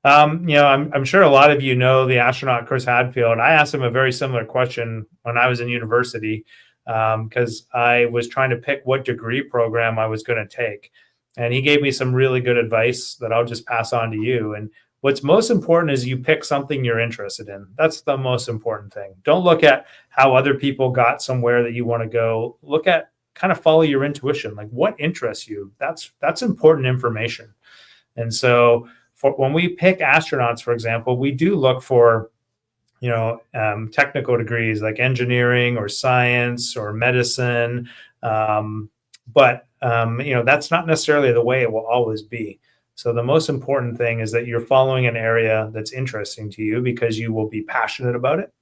I'm sure a lot of you know the astronaut Chris Hadfield. I asked him a very similar question when I was in university because I was trying to pick what degree program I was going to take. And he gave me some really good advice that I'll just pass on to you. And what's most important is you pick something you're interested in. That's the most important thing. Don't look at how other people got somewhere that you want to go. Look at kind of follow your intuition, like what interests you. That's important information. And so when we pick astronauts, for example, we do look for, technical degrees like engineering or science or medicine. But that's not necessarily the way it will always be. So the most important thing is that you're following an area that's interesting to you because you will be passionate about it.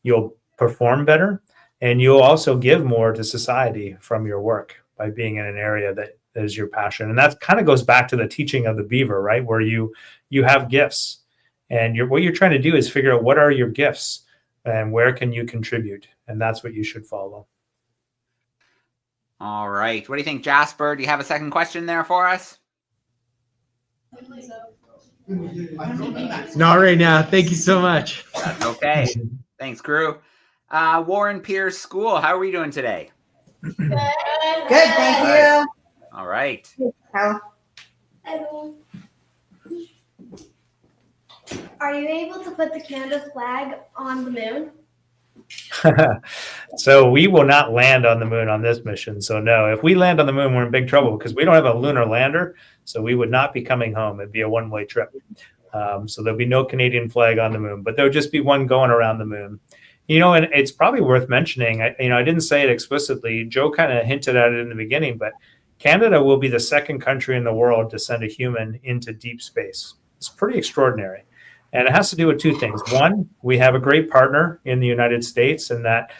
You'll perform better. And you'll also give more to society from your work by being in an area that is your passion. And that kind of goes back to the teaching of the beaver, right? Where you have gifts. And what you're trying to do is figure out what are your gifts and where can you contribute. And that's what you should follow. All right. What do you think, Jasper? Do you have a second question there for us? Not right now. Thank you so much. That's okay. Thanks, crew. Warren Pierce School, how are we doing today? Good, thank you. All right. Hello. Are you able to put the Canada flag on the moon? So we will not land on the moon on this mission. So no, if we land on the moon, we're in big trouble because we don't have a lunar lander. So we would not be coming home. It'd be a one-way trip. So there'll be no Canadian flag on the moon, but there'll just be one going around the moon. And it's probably worth mentioning, I didn't say it explicitly. Joe kind of hinted at it in the beginning, but Canada will be the second country in the world to send a human into deep space. It's pretty extraordinary. And it has to do with 2 things. One, we have a great partner in the United States and that,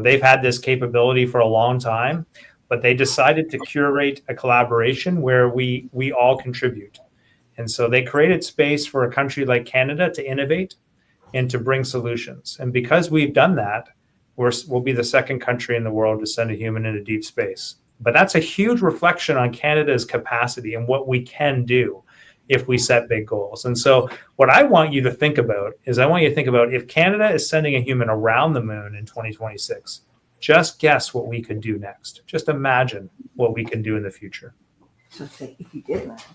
they've had this capability for a long time, but they decided to curate a collaboration where we all contribute. And so they created space for a country like Canada to innovate. and to bring solutions. And because we've done that, we'll be the second country in the world to send a human into deep space. But that's a huge reflection on Canada's capacity and what we can do if we set big goals. And so what I want you to think about is if Canada is sending a human around the moon in 2026, just guess what we could do next. Just imagine what we can do in the future. So say if you did that.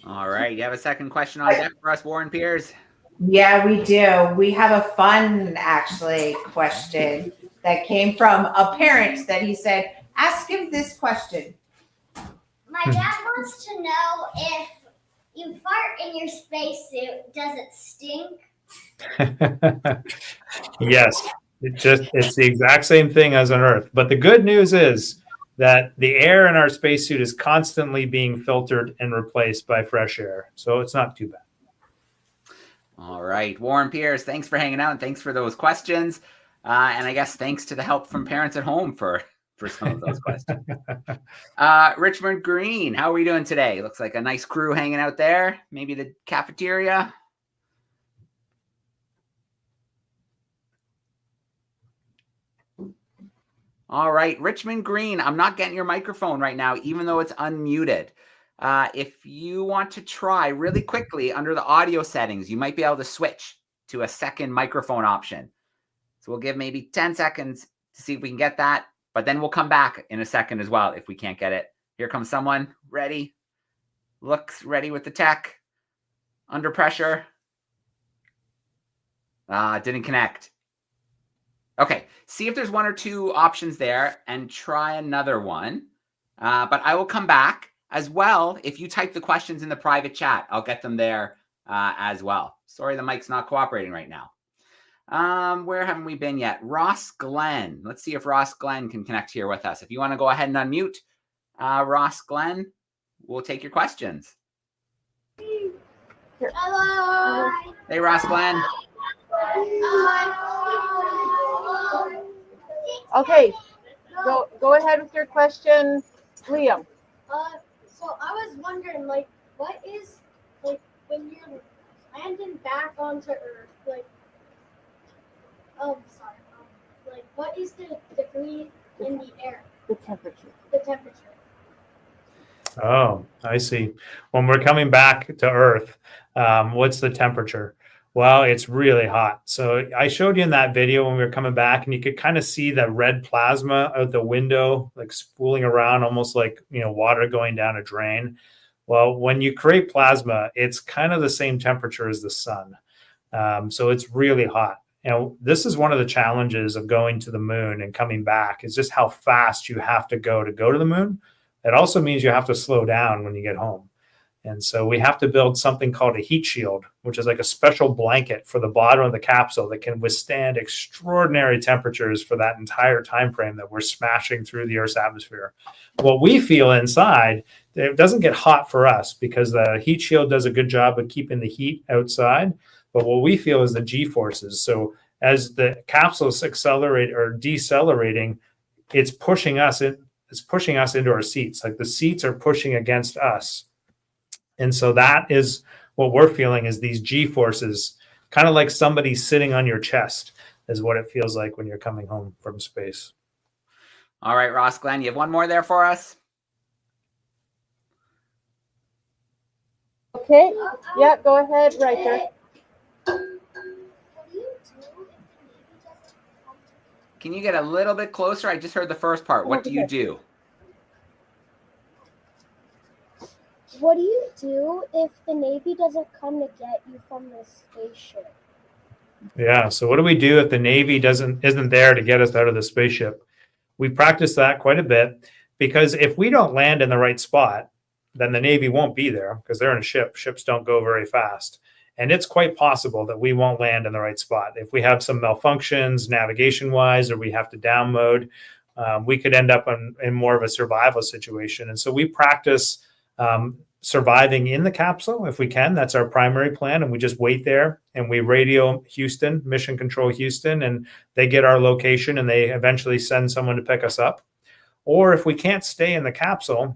All right. You have a second question on deck for us, Warren Piers? Yeah, we do. We have a fun, actually, question that came from a parent that he said, ask him this question. My dad wants to know if you fart in your spacesuit, does it stink? Yes, it's the exact same thing as on Earth. But the good news is that the air in our spacesuit is constantly being filtered and replaced by fresh air. So it's not too bad. All right. Warren Piers, thanks for hanging out and thanks for those questions. And I guess thanks to the help from parents at home for some of those questions. Richmond Green, how are we doing today? Looks like a nice crew hanging out there. Maybe the cafeteria. All right, Richmond Green, I'm not getting your microphone right now, even though it's unmuted. If you want to try really quickly under the audio settings, you might be able to switch to a second microphone option. So we'll give maybe 10 seconds to see if we can get that, but then we'll come back in a second as well if we can't get it. Here comes someone ready, looks ready with the tech, under pressure. Didn't connect. Okay, see if there's one or two options there and try another one. But I will come back as well. If you type the questions in the private chat, I'll get them there as well. Sorry, the mic's not cooperating right now. Where haven't we been yet? Ross Glenn. Let's see if Ross Glenn can connect here with us. If you want to go ahead and unmute Ross Glenn, we'll take your questions. Hello. Hey, Ross Glenn. Okay, go ahead with your question, Liam. So I was wondering, like, what is, like, when you're landing back onto Earth, like, like, what is the degree in the air? The temperature. The temperature. Oh, I see. When we're coming back to Earth, what's the temperature? Well, it's really hot. So I showed you in that video when we were coming back, and you could kind of see the red plasma out the window, like spooling around, almost like, water going down a drain. Well, when you create plasma, it's kind of the same temperature as the sun. So it's really hot. This is one of the challenges of going to the moon and coming back, is just how fast you have to go to the moon. It also means you have to slow down when you get home. And so we have to build something called a heat shield, which is like a special blanket for the bottom of the capsule that can withstand extraordinary temperatures for that entire time frame that we're smashing through the Earth's atmosphere. What we feel inside, it doesn't get hot for us because the heat shield does a good job of keeping the heat outside. But what we feel is the G-forces. So as the capsule is accelerating or decelerating, it's pushing us into our seats. Like the seats are pushing against us. And so that is what we're feeling, is these G-forces, kind of like somebody sitting on your chest is what it feels like when you're coming home from space. All right, Ross Glenn, you have one more there for us? Okay, yeah, go ahead, Riker. Can you get a little bit closer? I just heard the first part. What do you do? What do you do if the Navy doesn't come to get you from the spaceship? Yeah, so what do we do if the Navy isn't there to get us out of the spaceship? We practice that quite a bit, because if we don't land in the right spot, then the Navy won't be there, because they're in a ship. Ships don't go very fast. And it's quite possible that we won't land in the right spot. If we have some malfunctions navigation-wise, or we have to down mode, we could end up in more of a survival situation. And so we practice surviving in the capsule if we can. That's our primary plan. And we just wait there and we radio Houston, Mission Control Houston, and they get our location and they eventually send someone to pick us up. Or if we can't stay in the capsule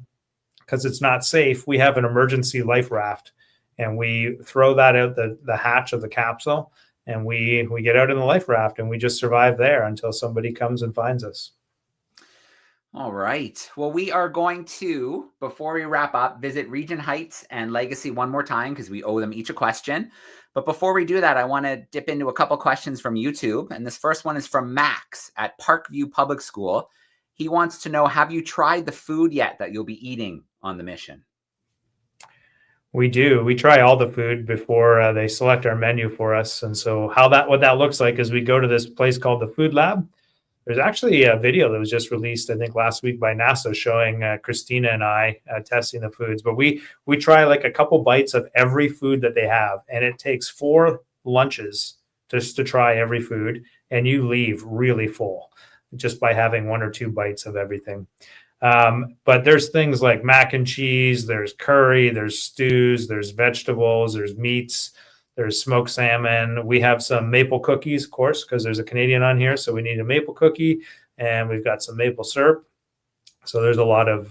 because it's not safe, we have an emergency life raft and we throw that out the hatch of the capsule and we get out in the life raft and we just survive there until somebody comes and finds us. All right. Well, we are going to, before we wrap up, visit Regent Heights and Legacy one more time because we owe them each a question. But before we do that, I want to dip into a couple questions from YouTube. And this first one is from Max at Parkview Public School. He wants to know, have you tried the food yet that you'll be eating on the mission? We do. We try all the food before they select our menu for us. And so what that looks like is we go to this place called the Food Lab. There's actually a video that was just released, I think, last week by NASA showing Christina and I testing the foods. But we try like a couple bites of every food that they have. And it takes 4 lunches just to try every food. And you leave really full just by having 1 or 2 bites of everything. But there's things like mac and cheese, there's curry, there's stews, there's vegetables, there's meats, there's smoked salmon. We have some maple cookies, of course, because there's a Canadian on here. So we need a maple cookie, and we've got some maple syrup. So there's a lot of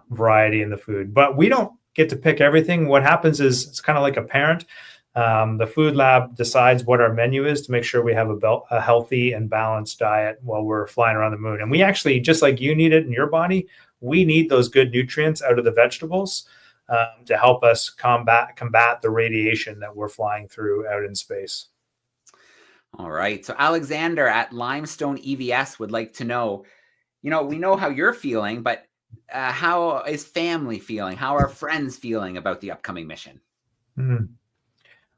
variety in the food, but we don't get to pick everything. What happens is it's kind of like a parent. The Food Lab decides what our menu is to make sure we have a healthy and balanced diet while we're flying around the moon. And we actually, just like you need it in your body, we need those good nutrients out of the vegetables to help us combat the radiation that we're flying through out in space. All right. So Alexander at Limestone EVS would like to know, we know how you're feeling, but how is family feeling? How are friends feeling about the upcoming mission? Mm-hmm.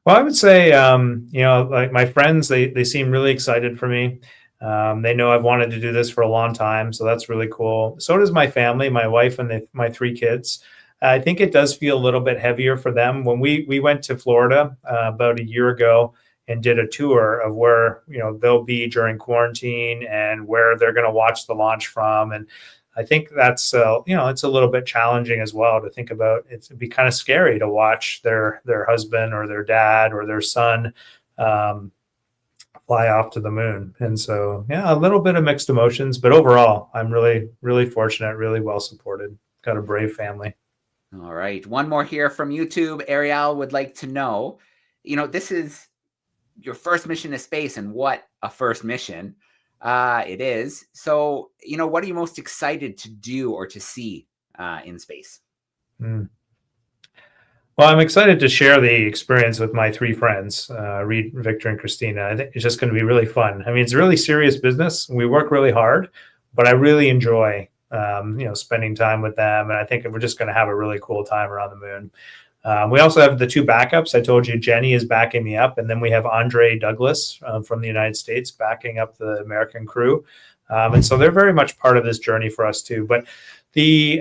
Well, I would say, like my friends, they seem really excited for me. They know I've wanted to do this for a long time, so that's really cool. So does my family, my wife and my 3 kids. I think it does feel a little bit heavier for them. When we went to Florida about a year ago and did a tour of where they'll be during quarantine and where they're going to watch the launch from, and I think that's it's a little bit challenging as well to think about. It'd be kind of scary to watch their husband or their dad or their son fly off to the moon. And so, a little bit of mixed emotions, but overall, I'm really, really fortunate, really well supported. Got a brave family. All right. One more here from YouTube. Ariel would like to know, this is your first mission to space, and what a first mission it is. So, what are you most excited to do or to see in space? Well, I'm excited to share the experience with my 3 friends, Reed, Victor, and Christina. I think it's just going to be really fun. I mean, it's really serious business. We work really hard, but I really enjoy, spending time with them. And I think we're just going to have a really cool time around the moon. We also have the 2 backups. I told you Jenny is backing me up. And then we have Andre Douglas from the United States backing up the American crew. And so they're very much part of this journey for us too. But the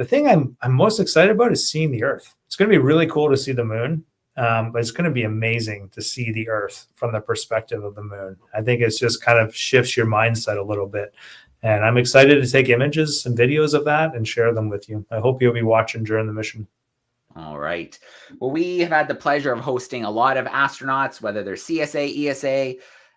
thing I'm most excited about is seeing the Earth. It's going to be really cool to see the moon, but it's going to be amazing to see the Earth from the perspective of the moon. I think it's just kind of shifts your mindset a little bit. And I'm excited to take images and videos of that and share them with you. I hope you'll be watching during the mission. All right. Well, we have had the pleasure of hosting a lot of astronauts, whether they're CSA, ESA,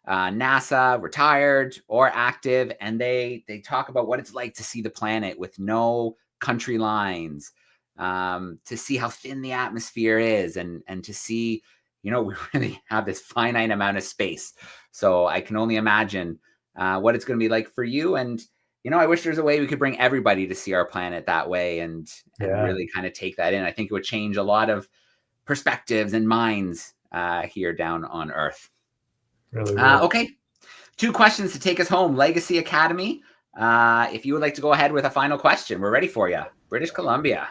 NASA, retired or active, and they talk about what it's like to see the planet with no country lines, to see how thin the atmosphere is, and to see, we really have this finite amount of space. So I can only imagine what it's going to be like for you. And I wish there's a way we could bring everybody to see our planet that way and really kind of take that in. I think it would change a lot of perspectives and minds here down on Earth. Really okay. 2 questions to take us home. Legacy Academy. If you would like to go ahead with a final question, we're ready for you. British Columbia.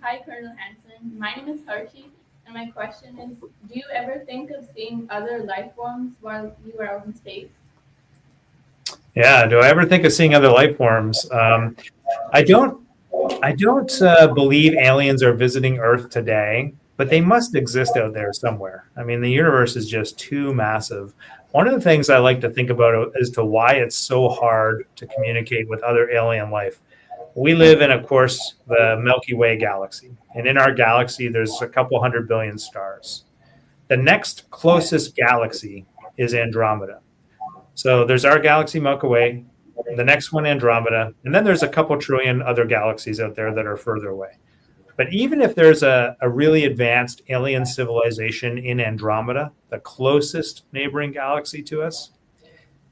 Hi, Colonel Hansen. My name is Harshi, and my question is, do you ever think of seeing other life forms while you are out in space? Yeah. Do I ever think of seeing other life forms? I don't believe aliens are visiting Earth today, but they must exist out there somewhere. I mean, the universe is just too massive. One of the things I like to think about as to why it's so hard to communicate with other alien life. We live in, of course, the Milky Way galaxy. And in our galaxy, there's a couple 100 billion stars. The next closest galaxy is Andromeda. So there's our galaxy, Milky Way, the next one, Andromeda, and then there's a couple trillion other galaxies out there that are further away. But even if there's a really advanced alien civilization in Andromeda, the closest neighboring galaxy to us,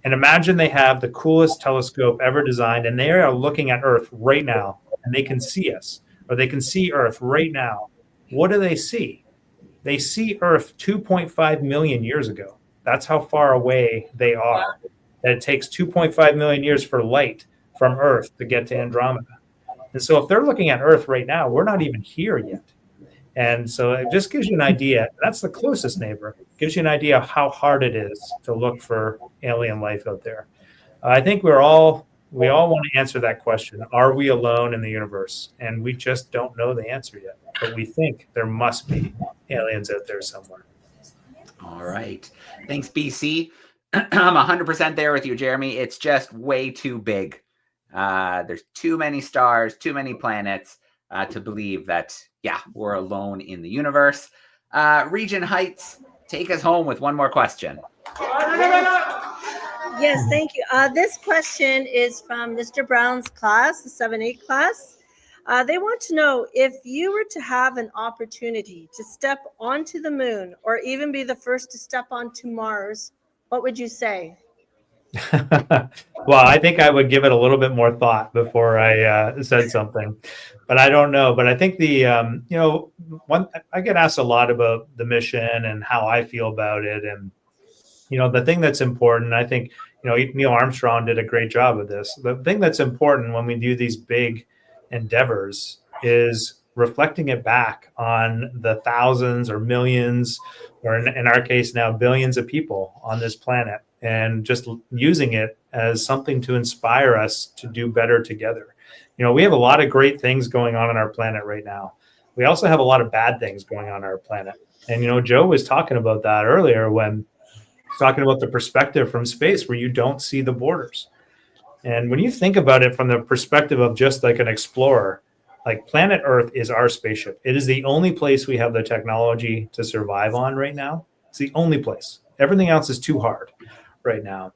and imagine they have the coolest telescope ever designed, and they are looking at Earth right now, and they can see us, or they can see Earth right now. What do they see? They see Earth 2.5 million years ago. That's how far away they are. That it takes 2.5 million years for light from Earth to get to Andromeda. And so if they're looking at Earth right now, we're not even here yet. And so it just gives you an idea. That's the closest neighbor. Gives you an idea of how hard it is to look for alien life out there. I think we all want to answer that question. Are we alone in the universe? And we just don't know the answer yet. But we think there must be aliens out there somewhere. All right. Thanks, BC. I'm 100% there with you, Jeremy. It's just way too big. There's too many stars, too many planets to believe that, yeah, we're alone in the universe. Regent Heights, take us home with one more question. Yes, thank you. This question is from Mr. Brown's class, the 7-8 class. They want to know, if you were to have an opportunity to step onto the moon or even be the first to step onto Mars, what would you say? Well, I think I would give it a little bit more thought before I said something, but I don't know. But I think I get asked a lot about the mission and how I feel about it. And, the thing that's important, I think, Neil Armstrong did a great job of this. The thing that's important when we do these big endeavors is reflecting it back on the thousands or millions, or in our case now, billions of people on this planet, and just using it as something to inspire us to do better together. We have a lot of great things going on our planet right now. We also have a lot of bad things going on our planet. And, Joe was talking about that earlier when talking about the perspective from space where you don't see the borders. And when you think about it from the perspective of just like an explorer, like planet Earth is our spaceship. It is the only place we have the technology to survive on right now. It's the only place. Everything else is too hard right now.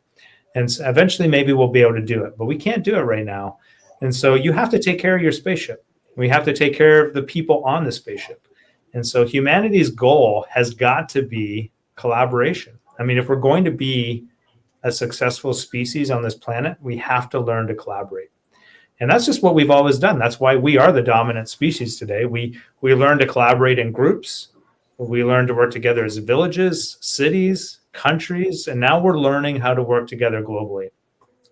And eventually maybe we'll be able to do it, but we can't do it right now. And so you have to take care of your spaceship. We have to take care of the people on the spaceship. And so humanity's goal has got to be collaboration. I mean, if we're going to be a successful species on this planet, we have to learn to collaborate. And that's just what we've always done. That's why we are the dominant species today. We learn to collaborate in groups. We learn to work together as villages, cities, countries, and now we're learning how to work together globally.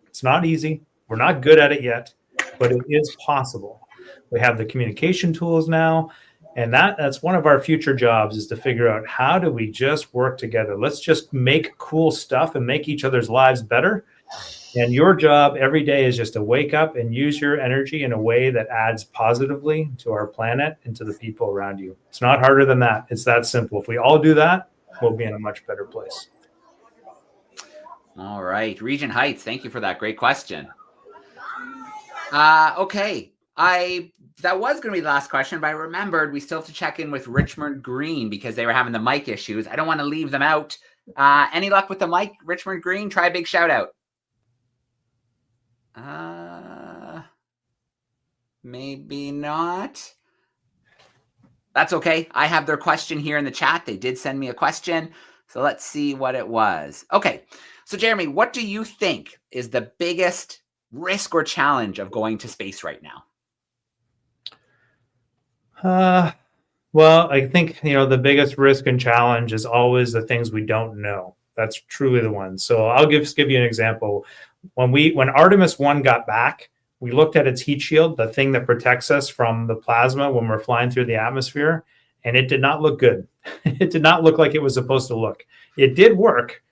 It's not easy. We're not good at it yet, but it is possible. We have the communication tools now, and that's one of our future jobs, is to figure out, how do we just work together? Let's just make cool stuff and make each other's lives better. And your job every day is just to wake up and use your energy in a way that adds positively to our planet and to the people around you. It's not harder than that. It's that simple. If we all do that, we'll be in a much better place. All right. Regent Heights, thank you for that great question. Okay. That was going to be the last question, but I remembered we still have to check in with Richmond Green because they were having the mic issues. I don't want to leave them out. Any luck with the mic, Richmond Green? Try a big shout out. Maybe not. That's okay. I have their question here in the chat. They did send me a question. So let's see what it was. Okay. So Jeremy, what do you think is the biggest risk or challenge of going to space right now? Well, I think, the biggest risk and challenge is always the things we don't know. That's truly the one. So I'll give you an example. When Artemis 1 got back, we looked at its heat shield, the thing that protects us from the plasma when we're flying through the atmosphere, and it did not look good. It did not look like it was supposed to look. It did work,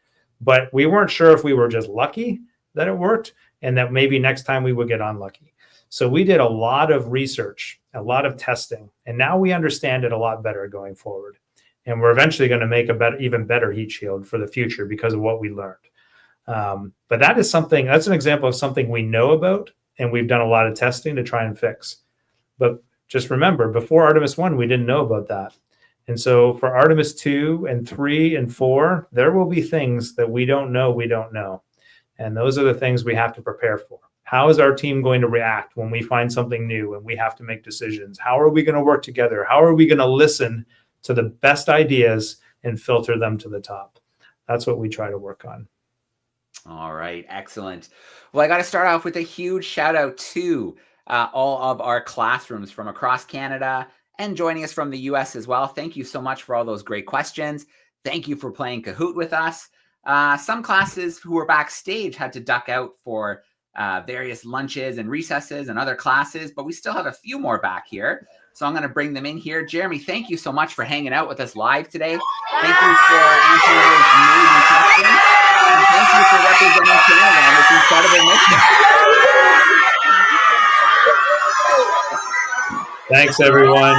but we weren't sure if we were just lucky that it worked and that maybe next time we would get unlucky. So we did a lot of research, a lot of testing, and now we understand it a lot better going forward. And we're eventually going to make even better heat shield for the future because of what we learned. But that's an example of something we know about, and we've done a lot of testing to try and fix. But just remember, before Artemis 1, we didn't know about that. And so for Artemis 2 and 3 and 4, there will be things that we don't know. And those are the things we have to prepare for. How is our team going to react when we find something new and we have to make decisions? How are we going to work together? How are we going to listen to the best ideas and filter them to the top? That's what we try to work on. All right, excellent. Well, I got to start off with a huge shout out to all of our classrooms from across Canada and joining us from the US as well. Thank you so much for all those great questions. Thank you for playing Kahoot with us. Some classes who were backstage had to duck out for various lunches and recesses and other classes, but we still have a few more back here. So I'm going to bring them in here. Jeremy, thank you so much for hanging out with us live today. Thank you for answering those amazing questions. And thank you for representing Canada on this incredible mission. Thanks, everyone.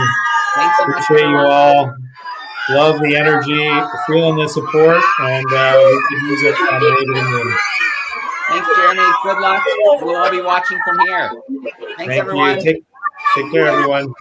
Thanks so much. Appreciate you all. Love the energy, feeling the support, and we could use it on the way to the moon. Thanks, Jeremy. Good luck. We'll all be watching from here. Thanks, Thank everyone. you. Take care, everyone.